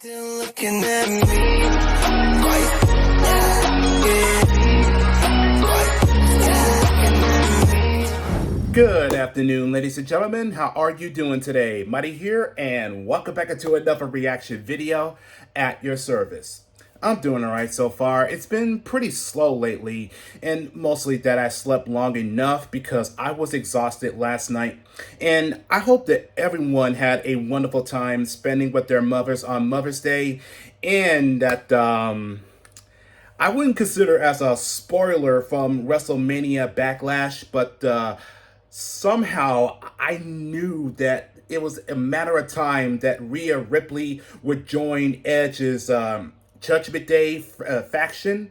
Still looking at me. Good afternoon, ladies and gentlemen. How are you doing today? Mighty here, and welcome back into another reaction video at your service. I'm doing alright so far. It's been pretty slow lately, and mostly that I slept long enough because I was exhausted last night. And I hope that everyone had a wonderful time spending with their mothers on Mother's Day, and that I wouldn't consider as a spoiler from WrestleMania Backlash, but somehow I knew that it was a matter of time that Rhea Ripley would join Edge's Judgment Day faction,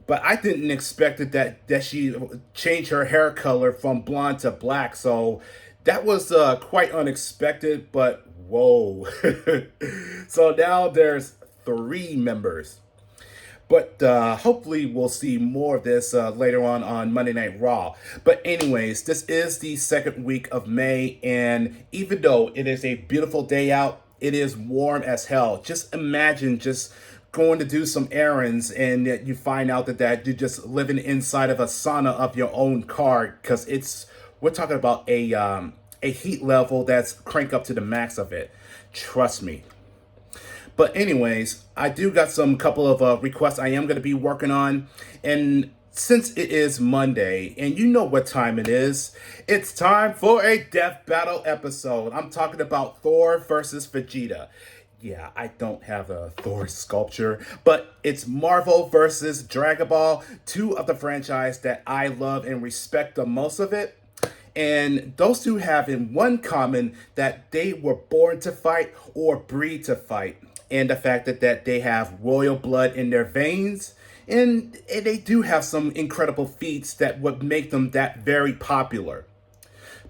but I didn't expect it that she changed her hair color from blonde to black, so that was quite unexpected, but whoa. So now there's 3 members. But hopefully we'll see more of this later on Monday Night Raw. But anyways, this is the second week of May, and even though it is a beautiful day out, it is warm as hell. Just imagine just going to do some errands and you find out that you're just living inside of a sauna of your own car, because we're talking about a heat level that's cranked up to the max of it. Trust me. But anyways, I do got some couple of requests I am going to be working on. And since it is Monday, and you know what time it is, it's time for a Death Battle episode. I'm talking about Thor versus Vegeta. Yeah, I don't have a Thor sculpture, but it's Marvel versus DragonBall, 2 of the franchise that I love and respect the most of it. And those 2 have in one common that they were born to fight or breed to fight. And the fact that they have royal blood in their veins, and they do have some incredible feats that would make them that very popular.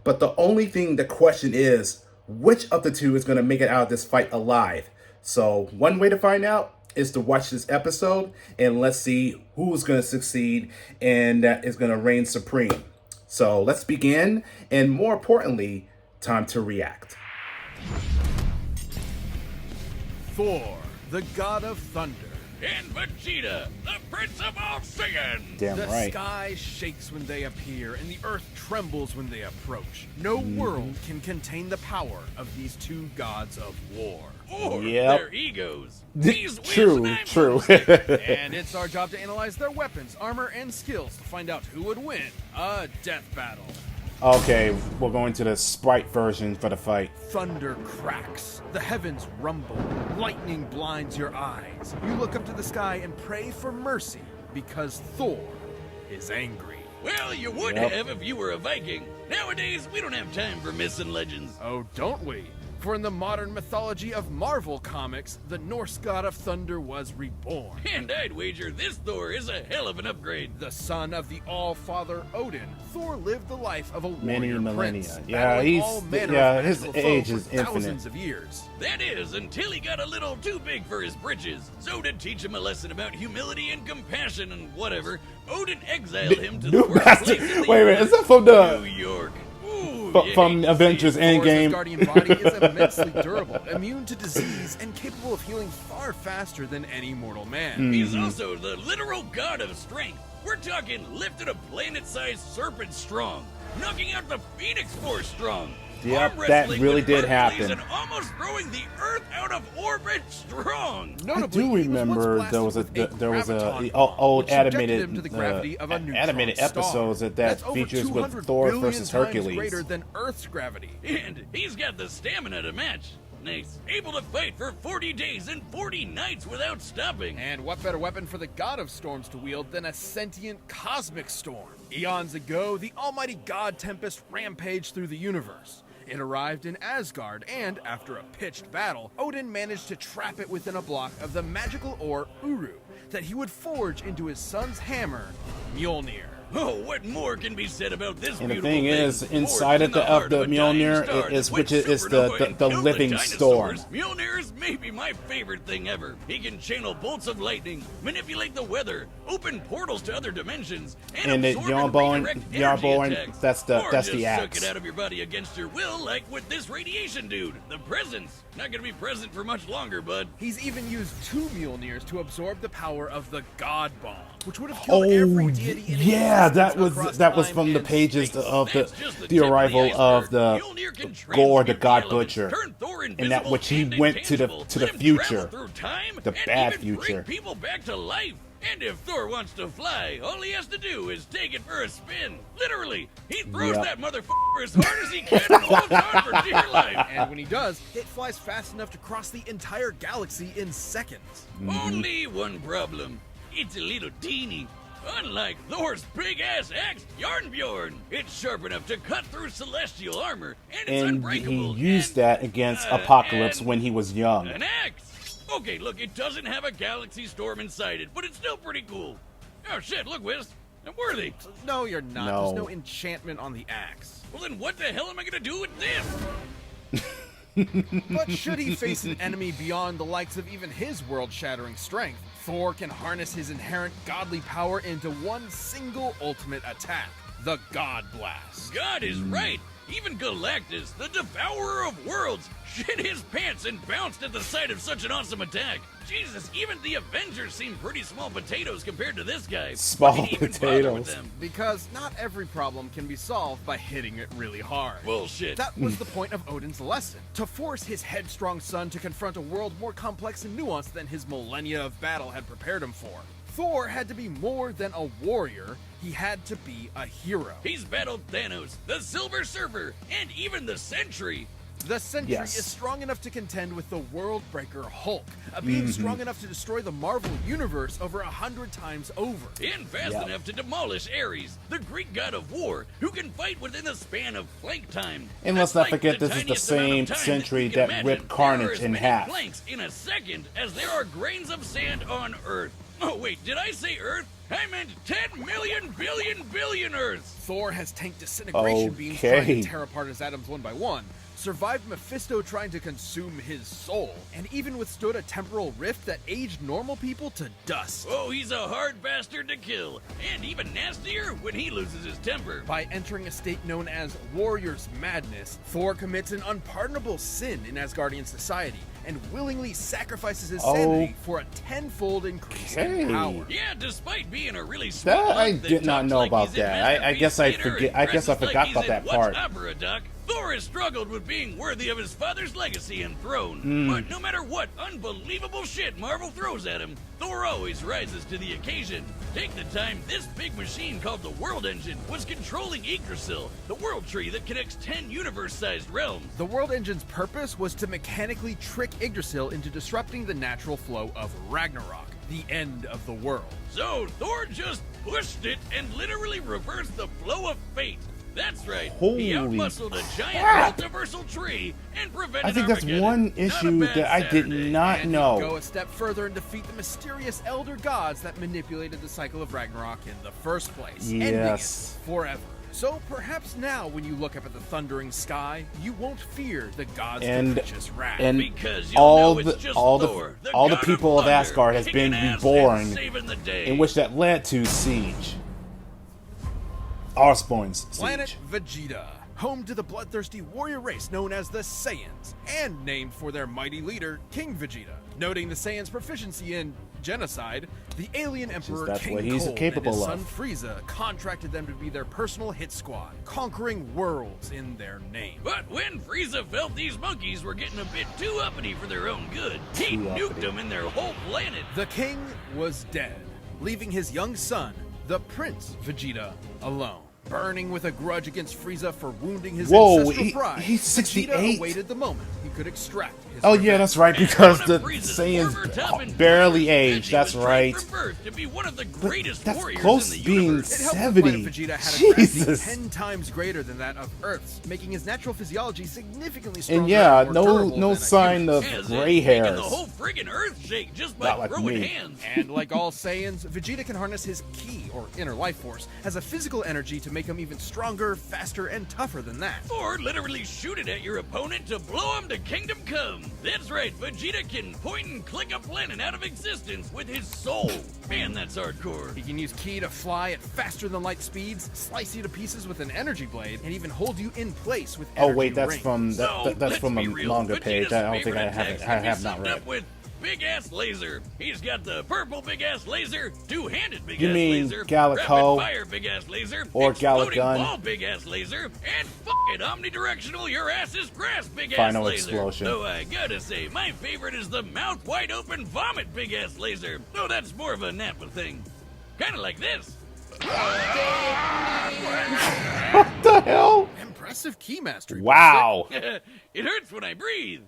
But the only thing, the question is, which of the 2 is going to make it out of this fight alive? So one way to find out is to watch this episode, and let's see who's going to succeed and that is going to reign supreme. So let's begin, and more importantly, time to react. Thor, the god of thunder. And Vegeta, the prince of all Saiyan. Damn the right. sky shakes when they appear, and the earth trembles when they approach. No world can contain the power of these 2 gods of war. Or Yep. their egos. These True, whiz and true. And it's our job to analyze their weapons, armor, and skills to find out who would win a death battle. Okay, we're going to the Sprite version for the fight. Thunder cracks, the heavens rumble, lightning blinds your eyes. You look up to the sky and pray for mercy because Thor is angry. Well, you would Yep. have if you were a Viking. Nowadays, we don't have time for missing legends. Oh, don't we? For in the modern mythology of Marvel Comics, the Norse god of thunder was reborn. And I'd wager this Thor is a hell of an upgrade. The son of the All-Father Odin, Thor lived the life of a Many warrior millennia. prince, Yeah, battling he's- all manner yeah, of his magical age foes is for infinite. thousands of years. That is, until he got a little too big for his britches. So to teach him a lesson about humility and compassion and whatever, Odin exiled him to the New worst bastard. place in the Wait a minute, is that from the New York. Ooh, from yeah. Avengers Thor's Endgame? guardian body is immensely durable, immune to disease, and capable of healing far faster than any mortal man. He's also the literal god of strength. We're talking lifted a planet-sized serpent strong, knocking out the Phoenix Force strong. Yep, arm that wrestling really with did Hercules happen. And almost throwing the Earth out of orbit strong. I Notably, do he was once remember blasted there was with a graviton old which subjected animated him to the gravity of a neutron animated star. episodes that That's over features with 200 Thor billion versus times Hercules. greater than Earth's gravity. And he's got the stamina to match. Nice. Able to fight for 40 days and 40 nights without stopping. And what better weapon for the god of storms to wield than a sentient cosmic storm? Eons ago, the almighty god Tempest rampaged through the universe. It arrived in Asgard, and after a pitched battle, Odin managed to trap it within a block of the magical ore Uru that he would forge into his son's hammer, Mjolnir. Oh, what more can be said about this And the beautiful thing is, forged inside in of the heart of a the dying Mjolnir star is that which went is the supernova and killed living dinosaurs. storm. Mjolnir's maybe my favorite thing ever. He can channel bolts of lightning, manipulate the weather, open portals to other dimensions, and absorb and redirect energy attacks. That's the axe. Suck it out of your body against your will, like with this radiation dude. The presence. Not gonna be present for much longer, bud. He's even used 2 Mjolnirs to absorb the power of the God Bomb, which would have killed every deity in that existence was from the pages of the arrival of the Gore, the God Butcher, and that which he went to the future, the bad future. Bring people back to life. And if Thor wants to fly, all he has to do is take it for a spin. Literally, he throws that motherfucker as hard as he can and holds on for dear life. And when he does, it flies fast enough to cross the entire galaxy in seconds. Only one problem. It's a little teeny. Unlike Thor's big-ass axe, Yarnbjorn, it's sharp enough to cut through celestial armor, and it's unbreakable. He used that against Apocalypse when he was young. An axe! Okay, look, it doesn't have a galaxy storm inside it, but it's still pretty cool. Oh shit, look, Wiz, I'm worthy. No, you're not. No. There's no enchantment on the axe. Well, then what the hell am I gonna do with this? But should he face an enemy beyond the likes of even his world-shattering strength, Thor can harness his inherent godly power into one single ultimate attack, the God Blast. God is right. Even Galactus, the devourer of worlds, shit his pants and bounced at the sight of such an awesome attack. Jesus, even the Avengers seem pretty small potatoes compared to this guy. Small potatoes. Because not every problem can be solved by hitting it really hard. Bullshit. That was the point of Odin's lesson, to force his headstrong son to confront a world more complex and nuanced than his millennia of battle had prepared him for. Thor had to be more than a warrior, he had to be a hero. He's battled Thanos, the Silver Surfer, and even the Sentry. The Sentry is strong enough to contend with the World Breaker Hulk, a being strong enough to destroy the Marvel Universe over 100 times over. And fast enough to demolish Ares, the Greek god of war, who can fight within the span of plank time. And let's not forget, this is the same Sentry that ripped Carnage in half. Planks in a second, as there are grains of sand on Earth. Oh wait, did I say Earth? I meant 10 million billion Earths! Thor has tanked disintegration beams trying to tear apart his atoms one by one, survived Mephisto trying to consume his soul, and even withstood a temporal rift that aged normal people to dust. Oh, he's a hard bastard to kill, and even nastier when he loses his temper. By entering a state known as Warrior's Madness, Thor commits an unpardonable sin in Asgardian society, and willingly sacrifices his sanity for a tenfold increase in power. Yeah, despite being a really smart I did not know about that. I guess I forgot about that part. Opera, Doc? Thor has struggled with being worthy of his father's legacy and throne, but no matter what unbelievable shit Marvel throws at him, Thor always rises to the occasion. Take the time this big machine called the World Engine was controlling Yggdrasil, the world tree that connects 10 universe-sized realms. The World Engine's purpose was to mechanically trick Yggdrasil into disrupting the natural flow of Ragnarok, the end of the world. So Thor just pushed it and literally reversed the flow of fate. That's right. Holy he outmuscled a giant multiversal tree and prevented I think that's Armageddon. one issue that I did not know. Go a step further and defeat the mysterious elder gods that manipulated the cycle of Ragnarok in the first place, ending it forever. So perhaps now, when you look up at the thundering sky, you won't fear the gods' capricious wrath. And because all the people of Asgard has been reborn, in which that led to Siege. Arspoin's Siege. Planet Vegeta, home to the bloodthirsty warrior race known as the Saiyans, and named for their mighty leader, King Vegeta. Noting the Saiyans' proficiency in genocide, the alien emperor King Cold and his son Frieza contracted them to be their personal hit squad, conquering worlds in their name. But when Frieza felt these monkeys were getting a bit too uppity for their own good, he nuked them in their whole planet. The king was dead, leaving his young son, the Prince Vegeta, alone. Burning with a grudge against Frieza for wounding his ancestral pride, he's 68. Vegeta awaited the moment he could extract his revenge. Yeah, that's right, because the Saiyans barely aged. That's right. That's close to being 70. Vegeta had a Jesus. 10 times greater than that of Earth's, making his natural physiology significantly stronger. And yeah, no sign of gray hairs. The whole friggin' earth shake just by Not like throwing me. hands. And like all Saiyans, Vegeta can harness his ki, or inner life force, as a physical energy to make him even stronger, faster, and tougher than that. Or literally shoot it at your opponent to blow him to kingdom come. That's right, Vegeta can point and click a planet out of existence with his soul. Man, that's hardcore. He can use ki to fly at faster than light speeds, slice you to pieces with an energy blade, and even hold you in place with energy Oh wait, that's rings. from So, that's let's from a be real, manga Vegeta's page. I don't think favorite I have attacks it. I can be have not summed read. up with Big Ass Laser. He's got the purple Big Ass Laser, two-handed Big You Ass mean Laser, Gallico rapid fire Big Ass Laser, or exploding Galligun. ball Big Ass Laser, and fucking omnidirectional your ass's grass Big Ass Final Laser. explosion. Though I gotta say, my favorite is the mouth wide open vomit Big Ass Laser. Though that's more of a Nappa thing. Kinda like this. What the hell? Impressive ki mastery. Wow. It hurts when I breathe.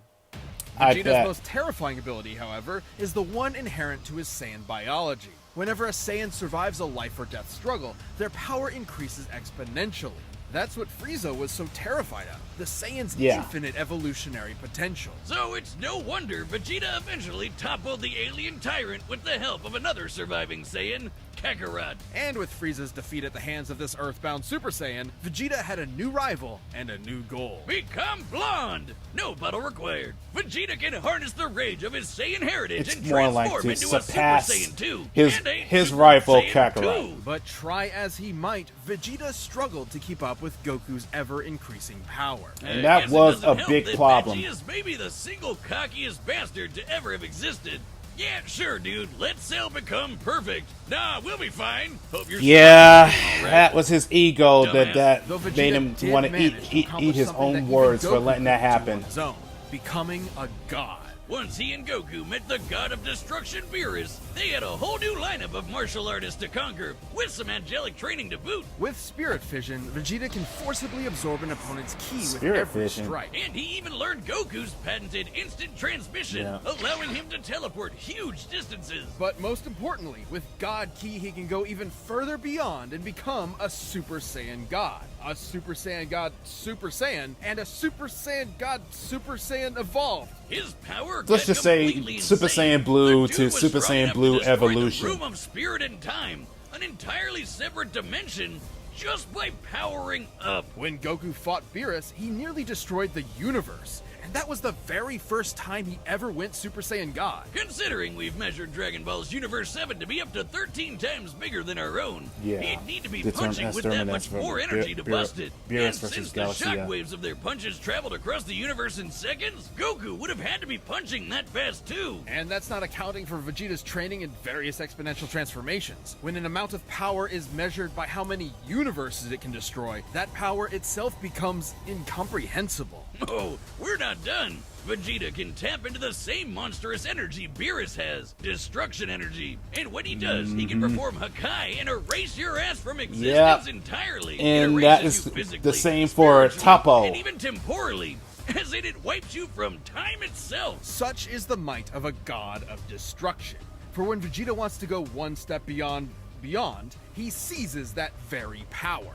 I Vegeta's bet. most terrifying ability, however, is the one inherent to his Saiyan biology. Whenever a Saiyan survives a life or death struggle, their power increases exponentially. That's what Frieza was so terrified of, the Saiyan's infinite evolutionary potential. So it's no wonder Vegeta eventually toppled the alien tyrant with the help of another surviving Saiyan, Kakarot. And with Frieza's defeat at the hands of this earthbound Super Saiyan, Vegeta had a new rival and a new goal. Become blonde! No battle required. Vegeta can harness the rage of his Saiyan heritage It's and more like transform to into a Super surpass Saiyan 2 his- and a his Super rival, Saiyan Kakarot. 2. But try as he might, Vegeta struggled to keep up with Goku's ever-increasing power. And that Guess it was doesn't a help big that problem. Veggie is maybe the single cockiest bastard to ever have existed. Yeah, sure, dude. Let Cell become perfect. Nah, we'll be fine. Hope you're Yeah, all right. that was his ego that Though Vegeta made him did want to manage to eat accomplish his something that own even words for Goku letting that couldn't do happen. on his own, becoming a god. Once he and Goku met the god of destruction, Beerus, they had a whole new lineup of martial artists to conquer, with some angelic training to boot. With Spirit Fission, Vegeta can forcibly absorb an opponent's ki with Spirit every Fission? strike. And he even learned Goku's patented instant transmission, Yeah. allowing him to teleport huge distances. But most importantly, with God Ki, he can go even further beyond and become a Super Saiyan God. A Super Saiyan God Super Saiyan, and a Super Saiyan God Super Saiyan Evolved. His power Let's got just say completely Super insane. Saiyan Blue The dude to was Super strong Saiyan enough to Blue destroy Evolution. The room of spirit and time, an entirely separate dimension, just by powering up. When Goku fought Beerus, he nearly destroyed the universe. And that was the very first time he ever went Super Saiyan God. Considering we've measured Dragon Ball's Universe 7 to be up to 13 times bigger than our own, Yeah. he'd need to be Determine- punching with that determine much that's more from energy to bust it. Beerus And versus since the Galaxia. shockwaves of their punches traveled across the universe in seconds, Goku would have had to be punching that fast too. And that's not accounting for Vegeta's training in various exponential transformations. When an amount of power is measured by how many universes it can destroy, that power itself becomes incomprehensible. Oh, we're not done. Vegeta can tap into the same monstrous energy Beerus has, destruction energy. And when he does, he can perform Hakai and erase your ass from existence entirely. It And erases that you is physically, the same for spiritually, Toppo. and even temporally, as in it wipes you from time itself. Such is the might of a god of destruction. For when Vegeta wants to go one step beyond, he seizes that very power.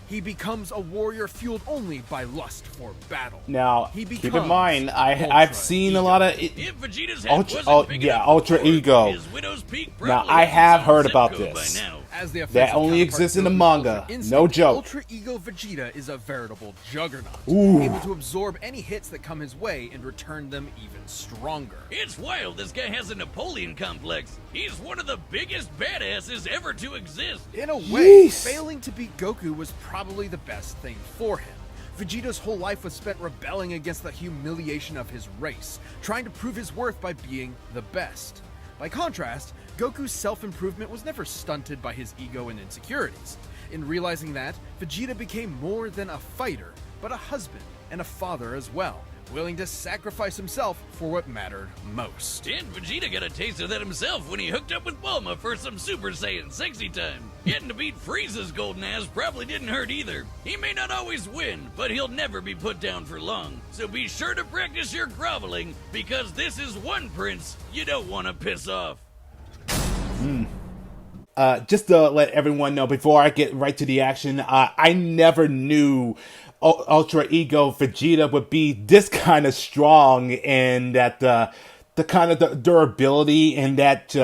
He becomes a warrior fueled only by lust for battle. Now, He keep in becomes mind, I've Ultra seen Ego. a lot of. If Vegeta's head Ultra- wasn't big enough Ultra before, Ego. his Widow's Peak Now, probably I has have its own heard zip about code this. by now. As the That offensive only counterpart exists in the Goku's manga. Ultra Instinct, No joke. Ultra Ego Vegeta is a veritable juggernaut, Ooh. able to absorb any hits that come his way and return them even stronger. It's wild this guy has a Napoleon complex. He's one of the biggest badasses ever to exist. In a way, Jeez. failing to beat Goku was probably the best thing for him. Vegeta's whole life was spent rebelling against the humiliation of his race, trying to prove his worth by being the best. By contrast, Goku's self-improvement was never stunted by his ego and insecurities. In realizing that, Vegeta became more than a fighter, but a husband and a father as well, willing to sacrifice himself for what mattered most. And Vegeta got a taste of that himself when he hooked up with Bulma for some Super Saiyan sexy time. Getting to beat Frieza's golden ass probably didn't hurt either. He may not always win, but he'll never be put down for long. So be sure to practice your groveling, because this is one prince you don't want to piss off. Just to let everyone know before I get right to the action, I never knew Ultra Ego Vegeta would be this kind of strong, and that the kind of the durability and that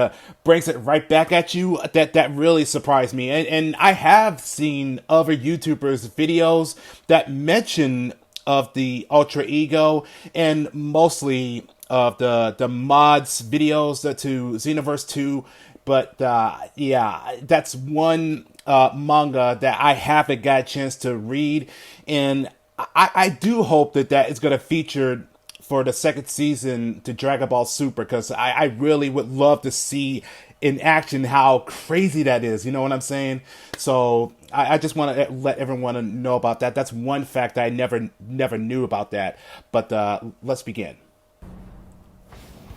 brings it right back at you, that really surprised me. And I have seen other YouTubers videos that mention of the Ultra Ego, and mostly of the mods videos to Xenoverse 2. But yeah, that's one manga that I haven't got a chance to read, and I do hope that is going to feature for the second season to Dragon Ball Super, because I really would love to see in action how crazy that is. You know what I'm saying? So I just want to let everyone know about that. That's one fact I never knew about that. But let's begin.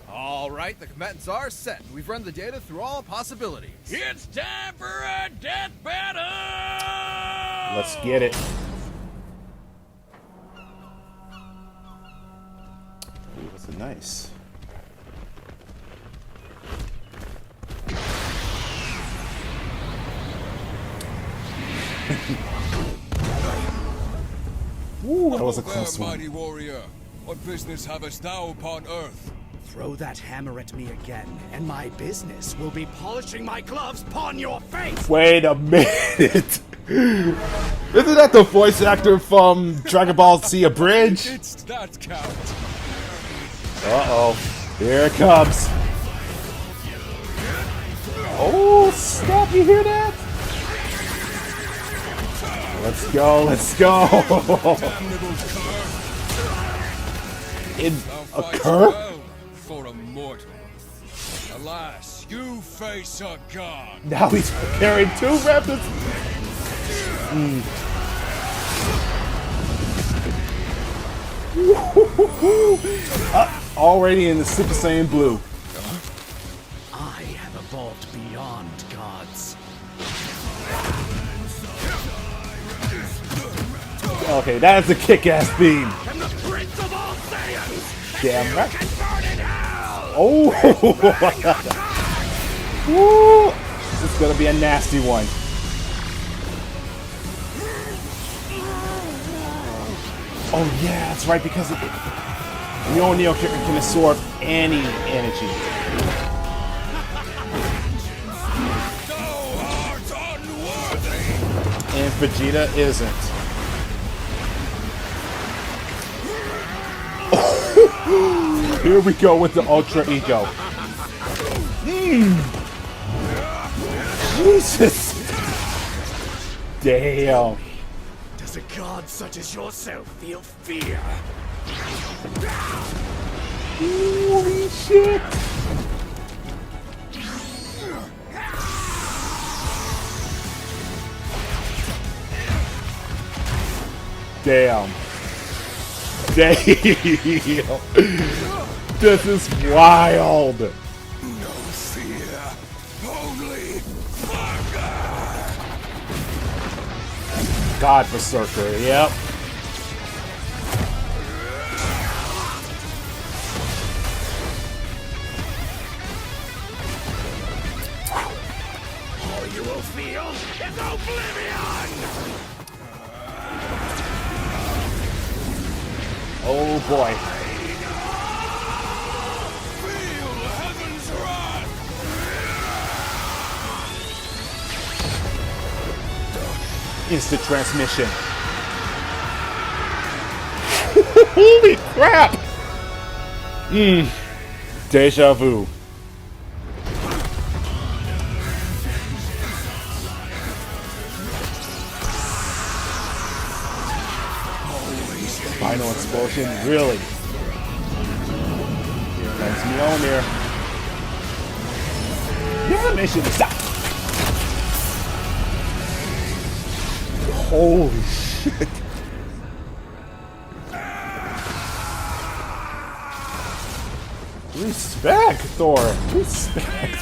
All right, the combatants are set. We've run the data through all possibilities. It's time for a death battle! Let's get it. Ooh, that's a nice. Ooh, that was a close one. Mighty warrior, what business havest thou upon earth? Throw that hammer at me again, and my business will be polishing my gloves upon your face! Wait a minute! Isn't that the voice actor from Dragon Ball Z Abridged? It's that count. Uh-oh. Here it comes. Oh, snap, you hear that? Let's go, let's go! Damnable cur. In Thou a fights cur? well for a mortal. Alas, you face a god. Now he's carrying two weapons. Already in the Super Saiyan Blue. I have evolved beyond gods. Okay, that is a kick-ass theme. I'm the prince of all Saiyans! Damn right. Can burn in hell! Oh! Woo! This is gonna be a nasty one. Oh yeah, that's right, because Neo can absorb any energy. Thou art unworthy. And Vegeta isn't. Here we go with the Ultra Ego. Jesus! Damn. Does a god such as yourself feel fear? Holy shit! Damn. Damn. This is wild. No fear, only hunger. God Berserker, yep. All you will feel is oblivion! Oh boy. Feel heaven's wrath. Instant transmission. Holy crap! Deja vu. Final explosion, really? Here comes Mjolnir. The animation is stop. Holy shit. Respect, Thor. Respect.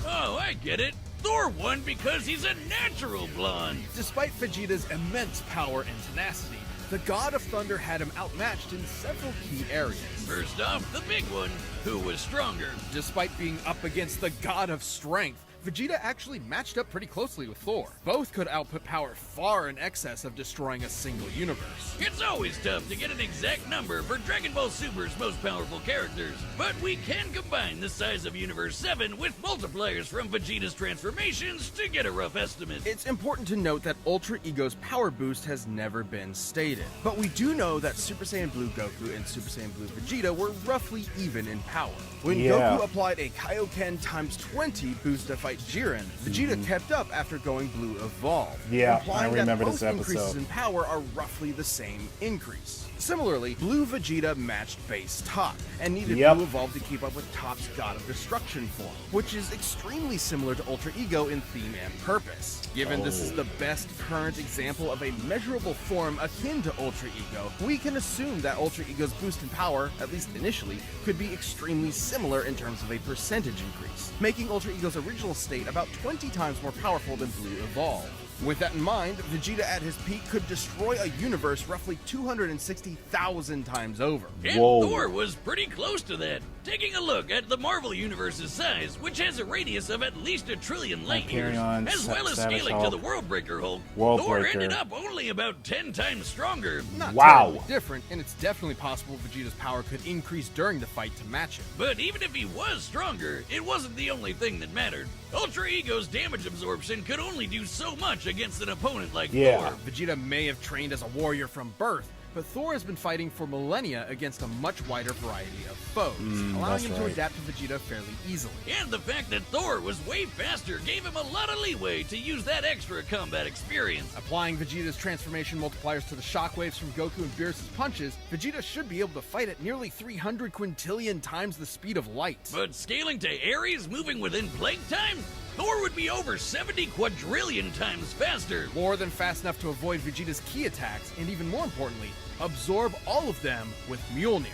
Oh, I get it. Thor won because he's a natural blonde. Despite Vegeta's immense power and tenacity, the God of Thunder had him outmatched in several key areas. First off, the big one, who was stronger. Despite being up against the God of Strength, Vegeta actually matched up pretty closely with Thor. Both could output power far in excess of destroying a single universe. It's always tough to get an exact number for Dragon Ball Super's most powerful characters, but we can combine the size of Universe 7 with multipliers from Vegeta's transformations to get a rough estimate. It's important to note that Ultra Ego's power boost has never been stated, but we do know that Super Saiyan Blue Goku and Super Saiyan Blue Vegeta were roughly even in power. When Goku applied a Kaioken times 20 boost to fight Jiren, Vegeta kept up after going Blue Evolved, implying that both increases in power are roughly the same increase. Similarly, Blue Vegeta matched base Top, and needed Blue Evolve to keep up with Top's God of Destruction form, which is extremely similar to Ultra Ego in theme and purpose. Given this is the best current example of a measurable form akin to Ultra Ego, we can assume that Ultra Ego's boost in power, at least initially, could be extremely similar in terms of a percentage increase, making Ultra Ego's original state about 20 times more powerful than Blue Evolve. With that in mind, Vegeta at his peak could destroy a universe roughly 260,000 times over. And Thor was pretty close to that. Taking a look at the Marvel Universe's size, which has a radius of at least 1 trillion light years, as well as scaling to the World Breaker Hulk, Thor ended up only about 10 times stronger. Not terribly different, and it's definitely possible Vegeta's power could increase during the fight to match it. But even if he was stronger, it wasn't the only thing that mattered. Ultra Ego's damage absorption could only do so much against an opponent like Thor. Vegeta may have trained as a warrior from birth, but Thor has been fighting for millennia against a much wider variety of foes, allowing him to adapt to Vegeta fairly easily. And the fact that Thor was way faster gave him a lot of leeway to use that extra combat experience. Applying Vegeta's transformation multipliers to the shockwaves from Goku and Beerus' punches, Vegeta should be able to fight at nearly 300 quintillion times the speed of light. But scaling to Ares moving within plague time? Thor would be over 70 quadrillion times faster. More than fast enough to avoid Vegeta's key attacks, and even more importantly, absorb all of them with Mjolnir.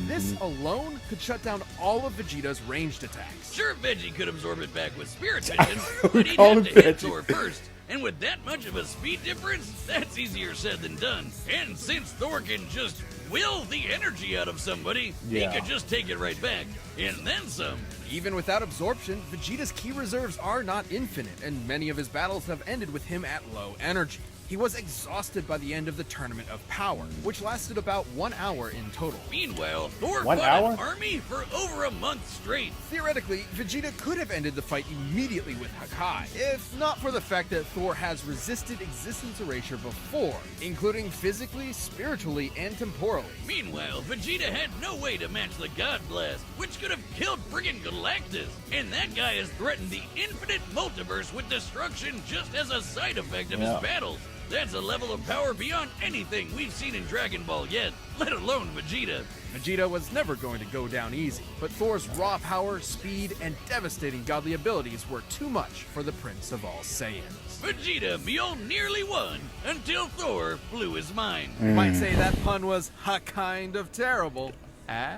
This alone could shut down all of Vegeta's ranged attacks. Sure, Veggie could absorb it back with Spirit Vision, but he'd have to hit Thor first. And with that much of a speed difference, that's easier said than done. And since Thor can just will the energy out of somebody, he could just take it right back, and then some. Even without absorption, Vegeta's ki reserves are not infinite, and many of his battles have ended with him at low energy. He was exhausted by the end of the Tournament of Power, which lasted about 1 hour in total. Meanwhile, Thor fought an army for over a month straight. Theoretically, Vegeta could have ended the fight immediately with Hakai, if not for the fact that Thor has resisted existence erasure before, including physically, spiritually, and temporally. Meanwhile, Vegeta had no way to match the God Blast, which could have killed friggin' Galactus. And that guy has threatened the infinite multiverse with destruction just as a side effect of his battles. That's a level of power beyond anything we've seen in Dragon Ball yet, let alone Vegeta. Vegeta was never going to go down easy, but Thor's raw power, speed, and devastating godly abilities were too much for the Prince of All Saiyans. Vegeta nearly won until Thor blew his mind. You might say that pun was kind of terrible.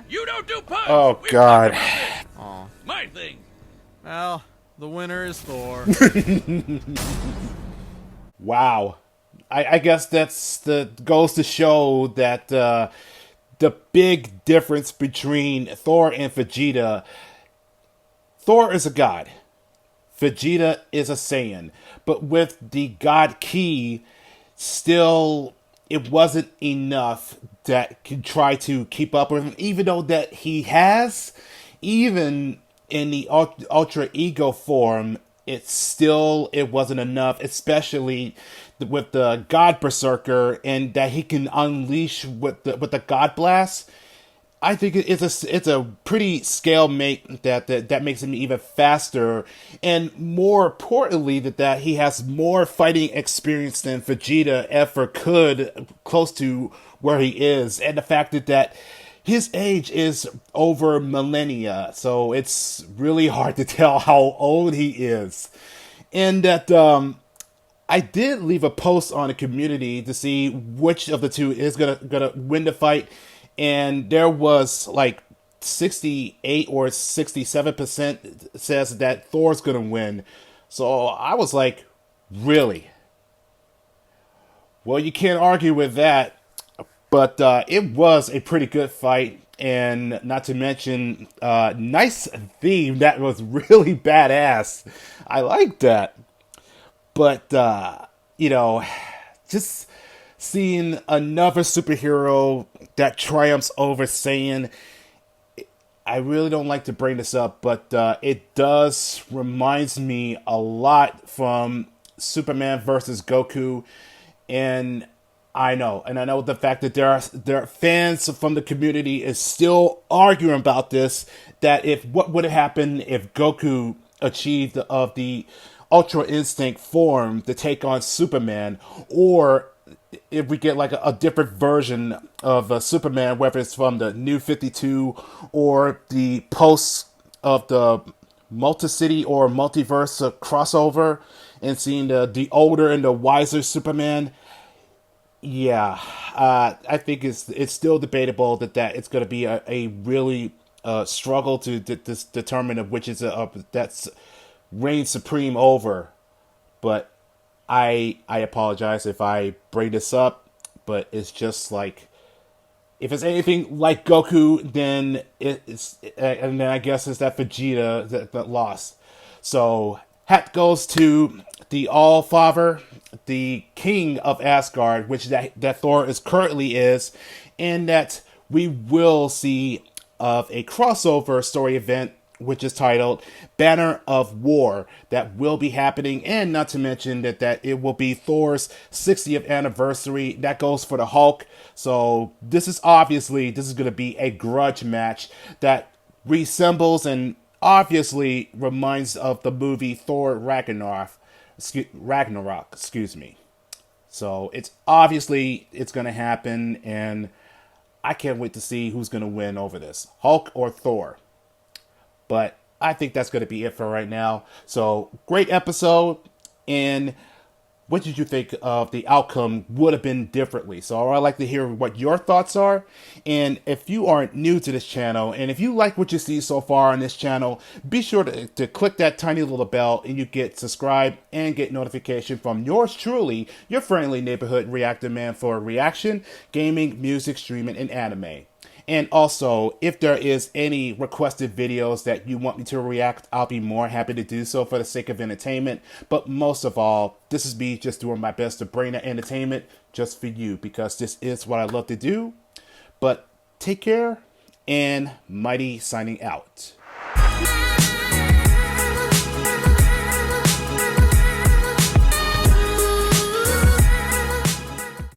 You don't do puns! Oh, God. Aw. My thing. Well, the winner is Thor. Wow. I guess goes to show that the big difference between Thor and Vegeta. Thor is a god. Vegeta is a Saiyan. But with the God Ki, still, it wasn't enough that could try to keep up with him. Even though that he has, even in the Ultra Ego form, it wasn't enough, especially with the God Berserker, and that he can unleash with the God Blast. I think it's a pretty scale make that makes him even faster, and more importantly that he has more fighting experience than Vegeta ever could, close to where he is, and the fact that his age is over millennia, so it's really hard to tell how old he is. And that I did leave a post on the community to see which of the two is gonna win the fight, and there was like 68 or 67% says that Thor's gonna win. So I was like, really? Well, you can't argue with that. But it was a pretty good fight. And not to mention, nice theme that was really badass. I like that. But, just seeing another superhero that triumphs over Saiyan, I really don't like to bring this up, but it does reminds me a lot from Superman versus Goku. And I know the fact that there are fans from the community is still arguing about this, that if what would have happened if Goku achieved of the Ultra Instinct form to take on Superman, or if we get like a different version of Superman, whether it's from the New 52 or the post of the Multicity or Multiverse crossover, and seeing the older and the wiser Superman. Yeah, I think it's still debatable that it's going to be a really struggle to determine of which is that's reigns supreme over. But I apologize if I bring this up, but it's just like, if it's anything like Goku, then and then I guess it's that Vegeta that lost. So hat goes to the All-Father, the King of Asgard, which that Thor currently is, and that we will see of a crossover story event, which is titled Banner of War, that will be happening, and not to mention that it will be Thor's 60th anniversary. That goes for the Hulk. So this is going to be a grudge match that resembles and obviously reminds of the movie Thor Ragnarok. Excuse me. So it's going to happen, and I can't wait to see who's going to win over this, Hulk or Thor. But I think that's going to be it for right now. So great episode, and what did you think of the outcome would have been differently? So I'd like to hear what your thoughts are. And if you aren't new to this channel, and if you like what you see so far on this channel, be sure to click that tiny little bell, and you get subscribed and get notification from yours truly, your friendly neighborhood reactor man, for reaction, gaming, music, streaming, and anime. And also, if there is any requested videos that you want me to react, I'll be more happy to do so for the sake of entertainment. But most of all, this is me just doing my best to bring that entertainment just for you, because this is what I love to do. But take care, and Mighty signing out.